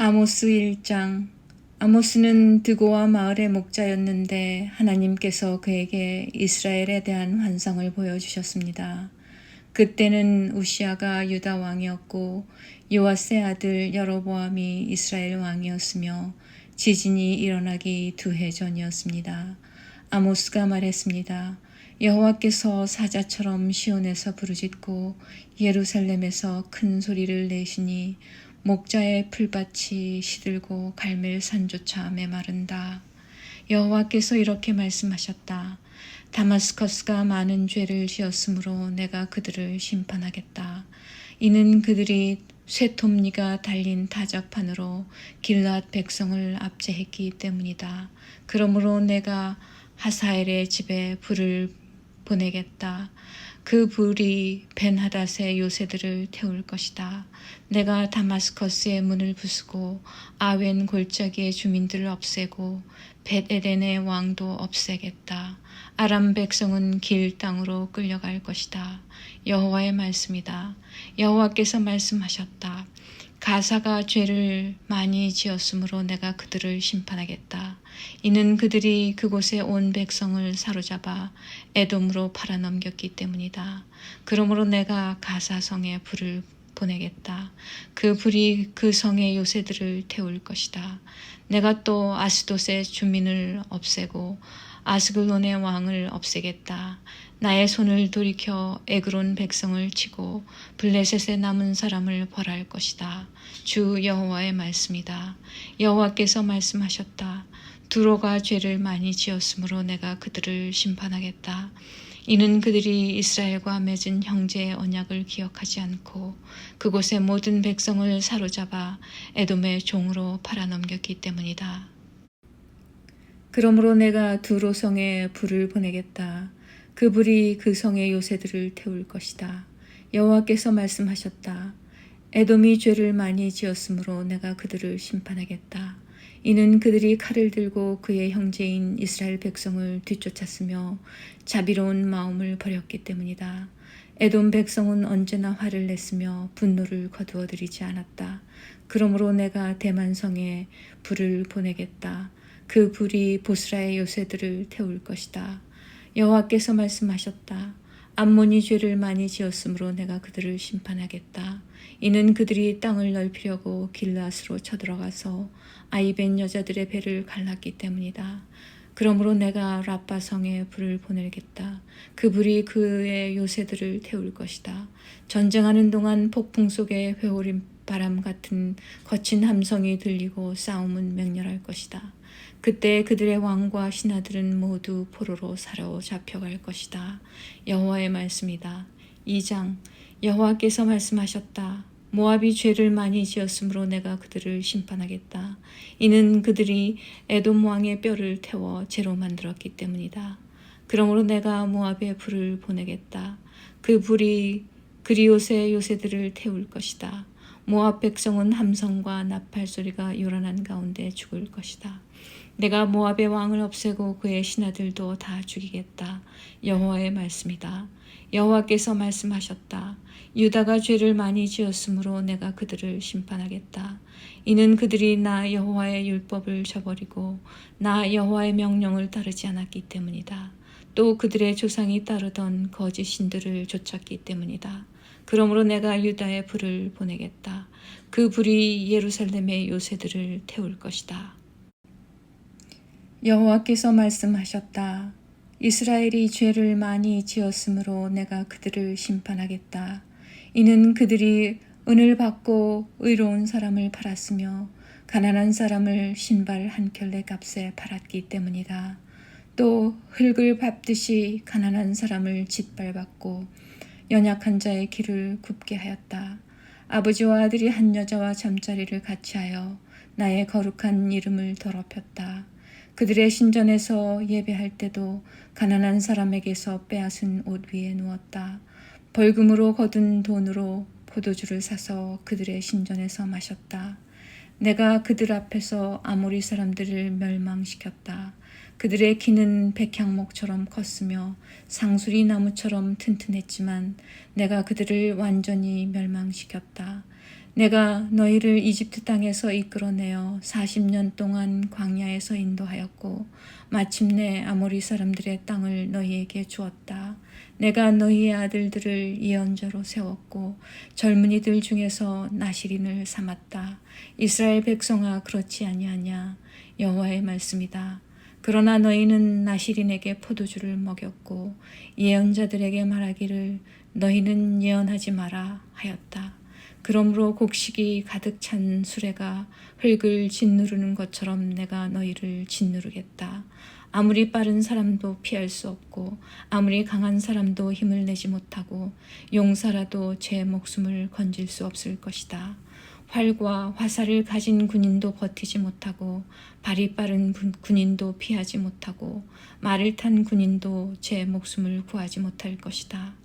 아모스 1장. 아모스는 드고아 마을의 목자였는데 하나님께서 그에게 이스라엘에 대한 환상을 보여주셨습니다. 그때는 우시아가 유다 왕이었고 요아스의 아들 여로보암이 이스라엘 왕이었으며 지진이 일어나기 2해 전이었습니다. 아모스가 말했습니다. 여호와께서 사자처럼 시온에서 부르짖고 예루살렘에서 큰 소리를 내시니 목자의 풀밭이 시들고 갈멜 산조차 메마른다. 여호와께서 이렇게 말씀하셨다. 다마스커스가 많은 죄를 지었으므로 내가 그들을 심판하겠다. 이는 그들이 쇠톱니가 달린 타작판으로 길앗 백성을 압제했기 때문이다. 그러므로 내가 하사엘의 집에 불을 보내겠다. 그 불이 벤하닷의 요새들을 태울 것이다. 내가 다마스커스의 문을 부수고 아웬 골짜기의 주민들을 없애고 벳에덴의 왕도 없애겠다. 아람 백성은 길 땅으로 끌려갈 것이다. 여호와의 말씀이다. 여호와께서 말씀하셨다. 가사가 죄를 많이 지었으므로 내가 그들을 심판하겠다. 이는 그들이 그곳에 온 백성을 사로잡아 에돔으로 팔아넘겼기 때문이다. 그러므로 내가 가사 성에 불을 보내겠다. 그 불이 그 성의 요새들을 태울 것이다. 내가 또 아스돗의 주민을 없애고 아스글론의 왕을 없애겠다. 나의 손을 돌이켜 에그론 백성을 치고 블레셋에 남은 사람을 벌할 것이다. 주 여호와의 말씀이다. 여호와께서 말씀하셨다. 두로가 죄를 많이 지었으므로 내가 그들을 심판하겠다. 이는 그들이 이스라엘과 맺은 형제의 언약을 기억하지 않고 그곳의 모든 백성을 사로잡아 에돔의 종으로 팔아넘겼기 때문이다. 그러므로 내가 두로 성에 불을 보내겠다. 그 불이 그 성의 요새들을 태울 것이다. 여호와께서 말씀하셨다. 에돔이 죄를 많이 지었으므로 내가 그들을 심판하겠다. 이는 그들이 칼을 들고 그의 형제인 이스라엘 백성을 뒤쫓았으며 자비로운 마음을 버렸기 때문이다. 에돔 백성은 언제나 화를 냈으며 분노를 거두어들이지 않았다. 그러므로 내가 대만성에 불을 보내겠다. 그 불이 보스라의 요새들을 태울 것이다. 여호와께서 말씀하셨다. 암몬이 죄를 많이 지었으므로 내가 그들을 심판하겠다. 이는 그들이 땅을 넓히려고 길앗으로 쳐들어가서 아이벤 여자들의 배를 갈랐기 때문이다. 그러므로 내가 라빠 성에 불을 보내겠다. 그 불이 그의 요새들을 태울 것이다. 전쟁하는 동안 폭풍 속에 회오림 바람 같은 거친 함성이 들리고 싸움은 맹렬할 것이다. 그때 그들의 왕과 신하들은 모두 포로로 사로잡혀갈 것이다. 여호와의 말씀이다. 2장. 여호와께서 말씀하셨다. 모압이 죄를 많이 지었으므로 내가 그들을 심판하겠다. 이는 그들이 에돔 왕의 뼈를 태워 재로 만들었기 때문이다. 그러므로 내가 모압에 불을 보내겠다. 그 불이 그리옷의 요새들을 태울 것이다. 모압 백성은 함성과 나팔 소리가 요란한 가운데 죽을 것이다. 내가 모압의 왕을 없애고 그의 신하들도 다 죽이겠다. 여호와의 말씀이다. 여호와께서 말씀하셨다. 유다가 죄를 많이 지었으므로 내가 그들을 심판하겠다. 이는 그들이 나 여호와의 율법을 저버리고 나 여호와의 명령을 따르지 않았기 때문이다. 또 그들의 조상이 따르던 거짓 신들을 쫓았기 때문이다. 그러므로 내가 유다에 불을 보내겠다. 그 불이 예루살렘의 요새들을 태울 것이다. 여호와께서 말씀하셨다. 이스라엘이 죄를 많이 지었으므로 내가 그들을 심판하겠다. 이는 그들이 은을 받고 의로운 사람을 팔았으며 가난한 사람을 신발 한 켤레 값에 팔았기 때문이다. 또 흙을 밟듯이 가난한 사람을 짓밟았고 연약한 자의 길을 굽게 하였다. 아버지와 아들이 한 여자와 잠자리를 같이 하여 나의 거룩한 이름을 더럽혔다. 그들의 신전에서 예배할 때도 가난한 사람에게서 빼앗은 옷 위에 누웠다. 벌금으로 거둔 돈으로 포도주를 사서 그들의 신전에서 마셨다. 내가 그들 앞에서 아모리 사람들을 멸망시켰다. 그들의 키는 백향목처럼 컸으며 상수리 나무처럼 튼튼했지만 내가 그들을 완전히 멸망시켰다. 내가 너희를 이집트 땅에서 이끌어내어 40년 동안 광야에서 인도하였고 마침내 아모리 사람들의 땅을 너희에게 주었다. 내가 너희의 아들들을 예언자로 세웠고 젊은이들 중에서 나시린을 삼았다. 이스라엘 백성아, 그렇지 아니하냐? 여호와의 말씀이다. 그러나 너희는 나시린에게 포도주를 먹였고 예언자들에게 말하기를 너희는 예언하지 마라 하였다. 그러므로 곡식이 가득 찬 수레가 흙을 짓누르는 것처럼 내가 너희를 짓누르겠다. 아무리 빠른 사람도 피할 수 없고 아무리 강한 사람도 힘을 내지 못하고 용사라도 제 목숨을 건질 수 없을 것이다. 활과 화살을 가진 군인도 버티지 못하고 발이 빠른 군인도 피하지 못하고 말을 탄 군인도 제 목숨을 구하지 못할 것이다.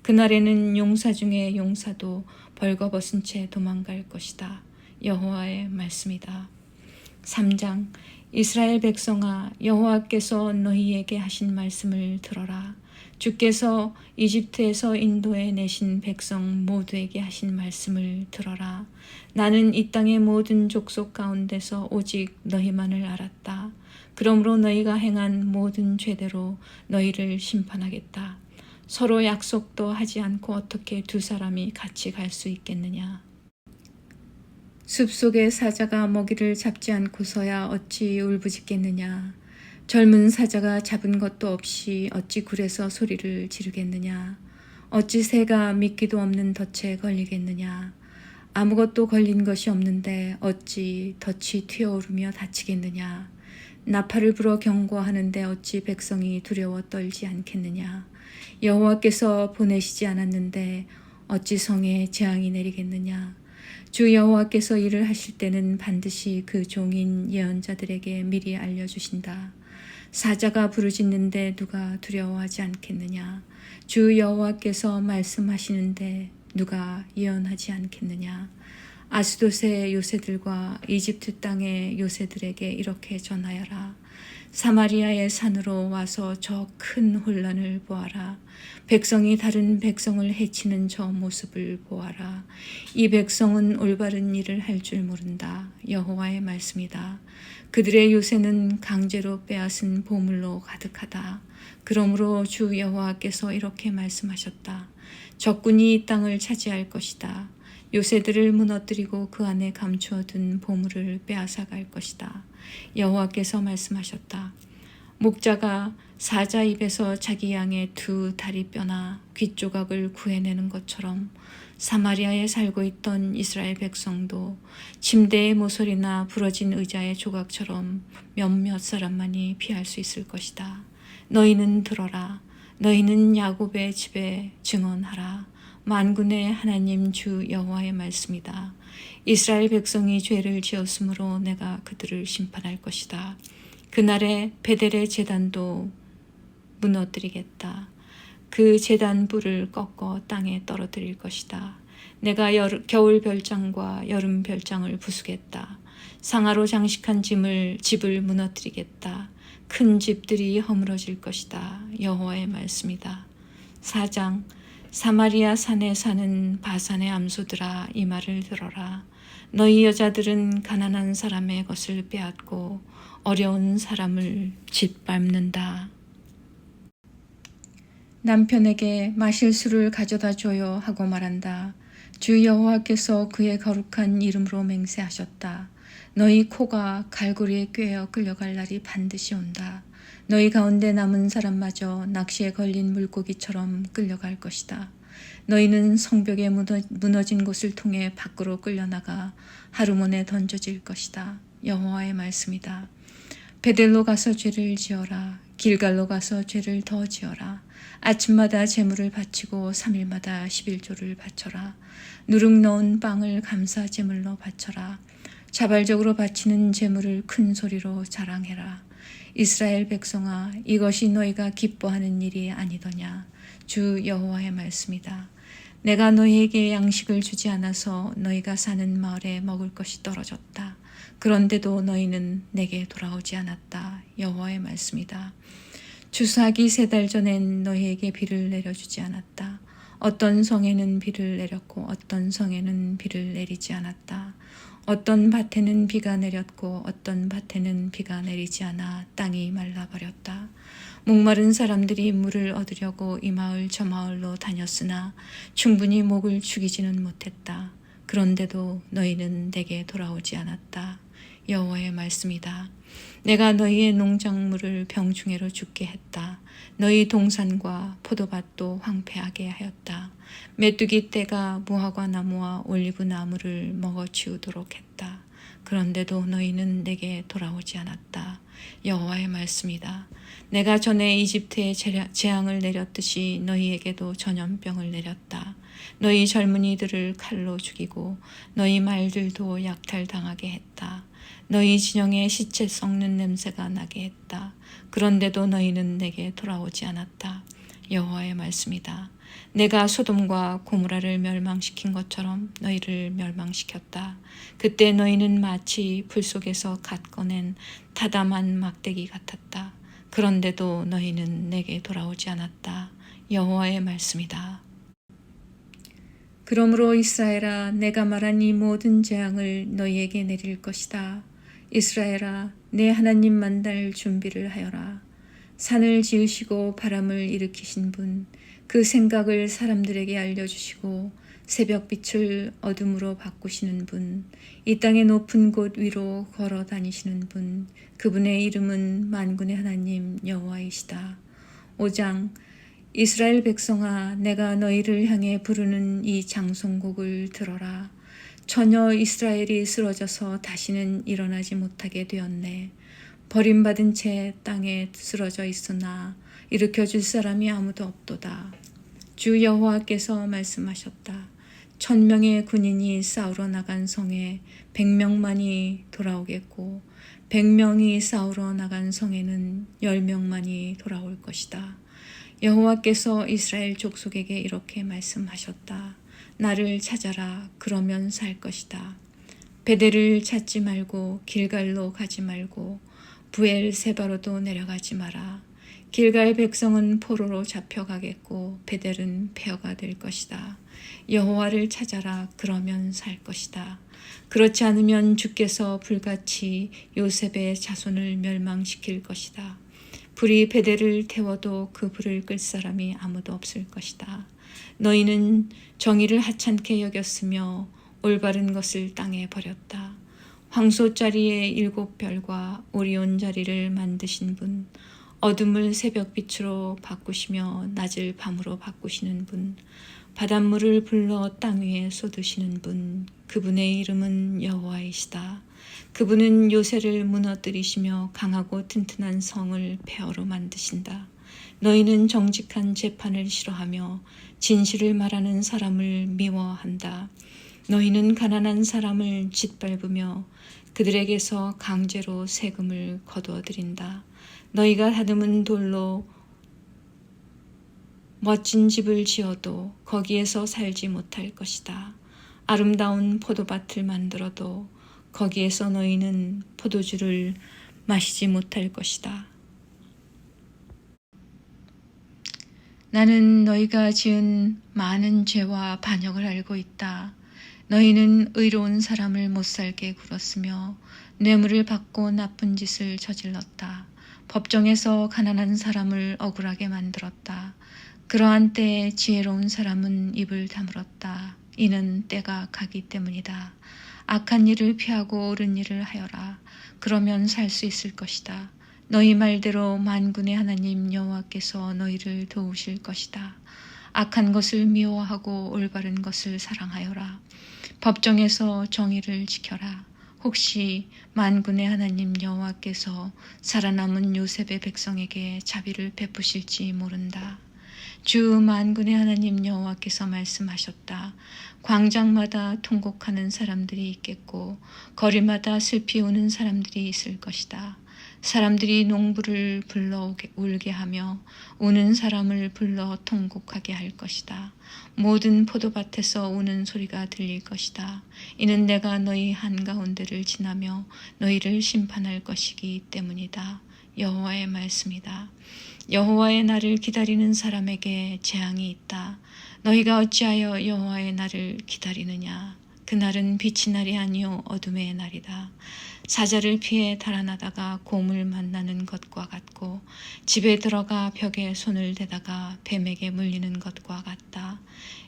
그날에는 용사 중에 용사도 벌거벗은 채 도망갈 것이다. 여호와의 말씀이다. 3장. 이스라엘 백성아, 여호와께서 너희에게 하신 말씀을 들어라. 주께서 이집트에서 인도해 내신 백성 모두에게 하신 말씀을 들어라. 나는 이 땅의 모든 족속 가운데서 오직 너희만을 알았다. 그러므로 너희가 행한 모든 죄대로 너희를 심판하겠다. 서로 약속도 하지 않고 어떻게 두 사람이 같이 갈 수 있겠느냐? 숲속의 사자가 먹이를 잡지 않고서야 어찌 울부짖겠느냐? 젊은 사자가 잡은 것도 없이 어찌 굴에서 소리를 지르겠느냐? 어찌 새가 미끼도 없는 덫에 걸리겠느냐? 아무것도 걸린 것이 없는데 어찌 덫이 튀어오르며 다치겠느냐? 나팔을 불어 경고하는데 어찌 백성이 두려워 떨지 않겠느냐? 여호와께서 보내시지 않았는데 어찌 성에 재앙이 내리겠느냐? 주 여호와께서 일을 하실 때는 반드시 그 종인 예언자들에게 미리 알려주신다. 사자가 부르짖는데 누가 두려워하지 않겠느냐? 주 여호와께서 말씀하시는데 누가 예언하지 않겠느냐? 아스돗의 요새들과 이집트 땅의 요새들에게 이렇게 전하여라. 사마리아의 산으로 와서 저 큰 혼란을 보아라. 백성이 다른 백성을 해치는 저 모습을 보아라. 이 백성은 올바른 일을 할 줄 모른다. 여호와의 말씀이다. 그들의 요새는 강제로 빼앗은 보물로 가득하다. 그러므로 주 여호와께서 이렇게 말씀하셨다. 적군이 이 땅을 차지할 것이다. 요새들을 무너뜨리고 그 안에 감추어둔 보물을 빼앗아갈 것이다. 여호와께서 말씀하셨다. 목자가 사자 입에서 자기 양의 두 다리 뼈나 귓조각을 구해내는 것처럼 사마리아에 살고 있던 이스라엘 백성도 침대의 모서리나 부러진 의자의 조각처럼 몇몇 사람만이 피할 수 있을 것이다. 너희는 들어라. 너희는 야곱의 집에 증언하라. 만군의 하나님 주 여호와의 말씀이다. 이스라엘 백성이 죄를 지었으므로 내가 그들을 심판할 것이다. 그날에 베델의 제단도 무너뜨리겠다. 그 제단 뿔을 꺾어 땅에 떨어뜨릴 것이다. 내가 겨울 별장과 여름 별장을 부수겠다. 상아로 장식한 집을 무너뜨리겠다. 큰 집들이 허물어질 것이다. 여호와의 말씀이다. 4장. 사마리아 산에 사는 바산의 암소들아, 이 말을 들어라. 너희 여자들은 가난한 사람의 것을 빼앗고 어려운 사람을 짓밟는다. 남편에게 마실 술을 가져다 줘요 하고 말한다. 주 여호와께서 그의 거룩한 이름으로 맹세하셨다. 너희 코가 갈고리에 꿰어 끌려갈 날이 반드시 온다. 너희 가운데 남은 사람마저 낚시에 걸린 물고기처럼 끌려갈 것이다. 너희는 성벽에 무너진 곳을 통해 밖으로 끌려나가 하루몬에 던져질 것이다. 여호와의 말씀이다. 베델로 가서 죄를 지어라. 길갈로 가서 죄를 더 지어라. 아침마다 제물을 바치고 3일마다 11조를 바쳐라. 누룩 넣은 빵을 감사 제물로 바쳐라. 자발적으로 바치는 제물을 큰 소리로 자랑해라. 이스라엘 백성아, 이것이 너희가 기뻐하는 일이 아니더냐? 주 여호와의 말씀이다. 내가 너희에게 양식을 주지 않아서 너희가 사는 마을에 먹을 것이 떨어졌다. 그런데도 너희는 내게 돌아오지 않았다. 여호와의 말씀이다. 주사기 3달 전엔 너희에게 비를 내려주지 않았다. 어떤 성에는 비를 내렸고 어떤 성에는 비를 내리지 않았다. 어떤 밭에는 비가 내렸고 어떤 밭에는 비가 내리지 않아 땅이 말라버렸다. 목마른 사람들이 물을 얻으려고 이 마을 저 마을로 다녔으나 충분히 목을 축이지는 못했다. 그런데도 너희는 내게 돌아오지 않았다. 여호와의 말씀이다. 내가 너희의 농작물을 병충해로 죽게 했다. 너희 동산과 포도밭도 황폐하게 하였다. 메뚜기 떼가 무화과 나무와 올리브 나무를 먹어치우도록 했다. 그런데도 너희는 내게 돌아오지 않았다. 여호와의 말씀이다. 내가 전에 이집트에 재앙을 내렸듯이 너희에게도 전염병을 내렸다. 너희 젊은이들을 칼로 죽이고 너희 말들도 약탈당하게 했다. 너희 진영에 시체 썩는 냄새가 나게 했다. 그런데도 너희는 내게 돌아오지 않았다. 여호와의 말씀이다. 내가 소돔과 고모라를 멸망시킨 것처럼 너희를 멸망시켰다. 그때 너희는 마치 불 속에서 갓 꺼낸 타담한 막대기 같았다. 그런데도 너희는 내게 돌아오지 않았다. 여호와의 말씀이다. 그러므로 이스라엘아, 내가 말한 이 모든 재앙을 너희에게 내릴 것이다. 이스라엘아, 내 하나님 만날 준비를 하여라. 산을 지으시고 바람을 일으키신 분, 그 생각을 사람들에게 알려주시고 새벽빛을 어둠으로 바꾸시는 분, 이 땅의 높은 곳 위로 걸어 다니시는 분, 그분의 이름은 만군의 하나님 여호와이시다. 5장. 이스라엘 백성아, 내가 너희를 향해 부르는 이 장송곡을 들어라. 처녀 이스라엘이 쓰러져서 다시는 일어나지 못하게 되었네. 버림받은 채 땅에 쓰러져 있으나 일으켜줄 사람이 아무도 없도다. 주 여호와께서 말씀하셨다. 1000명의 군인이 싸우러 나간 성에 100명만이 돌아오겠고 100명이 싸우러 나간 성에는 10명만이 돌아올 것이다. 여호와께서 이스라엘 족속에게 이렇게 말씀하셨다. 나를 찾아라. 그러면 살 것이다. 베델을 찾지 말고 길갈로 가지 말고 부엘세바로도 내려가지 마라. 길갈 백성은 포로로 잡혀가겠고 베델은 폐허가 될 것이다. 여호와를 찾아라. 그러면 살 것이다. 그렇지 않으면 주께서 불같이 요셉의 자손을 멸망시킬 것이다. 불이 베델을 태워도 그 불을 끌 사람이 아무도 없을 것이다. 너희는 정의를 하찮게 여겼으며 올바른 것을 땅에 버렸다. 황소 자리에 7별과 오리온 자리를 만드신 분, 어둠을 새벽빛으로 바꾸시며 낮을 밤으로 바꾸시는 분, 바닷물을 불러 땅 위에 쏟으시는 분, 그분의 이름은 여호와이시다. 그분은 요새를 무너뜨리시며 강하고 튼튼한 성을 폐허로 만드신다. 너희는 정직한 재판을 싫어하며 진실을 말하는 사람을 미워한다. 너희는 가난한 사람을 짓밟으며 그들에게서 강제로 세금을 거두어들인다. 너희가 다듬은 돌로 멋진 집을 지어도 거기에서 살지 못할 것이다. 아름다운 포도밭을 만들어도 거기에서 너희는 포도주를 마시지 못할 것이다. 나는 너희가 지은 많은 죄와 반역을 알고 있다. 너희는 의로운 사람을 못살게 굴었으며 뇌물을 받고 나쁜 짓을 저질렀다. 법정에서 가난한 사람을 억울하게 만들었다. 그러한 때에 지혜로운 사람은 입을 다물었다. 이는 때가 가기 때문이다. 악한 일을 피하고 옳은 일을 하여라. 그러면 살 수 있을 것이다. 너희 말대로 만군의 하나님 여호와께서 너희를 도우실 것이다. 악한 것을 미워하고 올바른 것을 사랑하여라. 법정에서 정의를 지켜라. 혹시 만군의 하나님 여호와께서 살아남은 요셉의 백성에게 자비를 베푸실지 모른다. 주 만군의 하나님 여호와께서 말씀하셨다. 광장마다 통곡하는 사람들이 있겠고 거리마다 슬피 우는 사람들이 있을 것이다. 사람들이 농부를 불러 울게 하며 우는 사람을 불러 통곡하게 할 것이다. 모든 포도밭에서 우는 소리가 들릴 것이다. 이는 내가 너희 한가운데를 지나며 너희를 심판할 것이기 때문이다. 여호와의 말씀이다. 여호와의 날을 기다리는 사람에게 재앙이 있다. 너희가 어찌하여 여호와의 날을 기다리느냐. 그날은 빛의 날이 아니요 어둠의 날이다. 사자를 피해 달아나다가 곰을 만나는 것과 같고 집에 들어가 벽에 손을 대다가 뱀에게 물리는 것과 같다.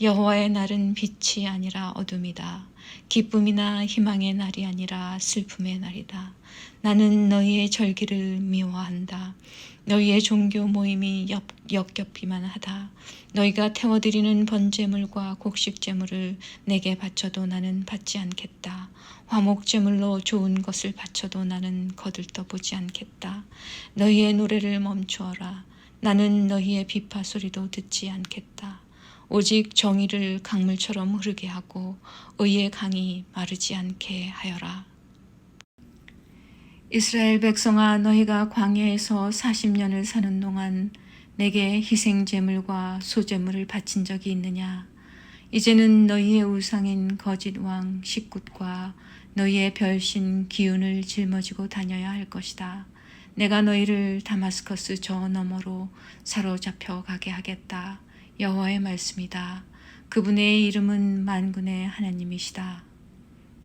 여호와의 날은 빛이 아니라 어둠이다. 기쁨이나 희망의 날이 아니라 슬픔의 날이다. 나는 너희의 절기를 미워한다. 너희의 종교 모임이 역겹기만 하다. 너희가 태워드리는 번제물과 곡식제물을 내게 바쳐도 나는 받지 않겠다. 화목제물로 좋은 것을 바쳐도 나는 거들떠보지 않겠다. 너희의 노래를 멈추어라. 나는 너희의 비파 소리도 듣지 않겠다. 오직 정의를 강물처럼 흐르게 하고 의의 강이 마르지 않게 하여라. 이스라엘 백성아, 너희가 광야에서 40년을 사는 동안 내게 희생제물과 소제물을 바친 적이 있느냐? 이제는 너희의 우상인 거짓 왕 식굿과 너희의 별신 기운을 짊어지고 다녀야 할 것이다. 내가 너희를 다마스커스 저 너머로 사로잡혀 가게 하겠다. 여호와의 말씀이다. 그분의 이름은 만군의 하나님이시다.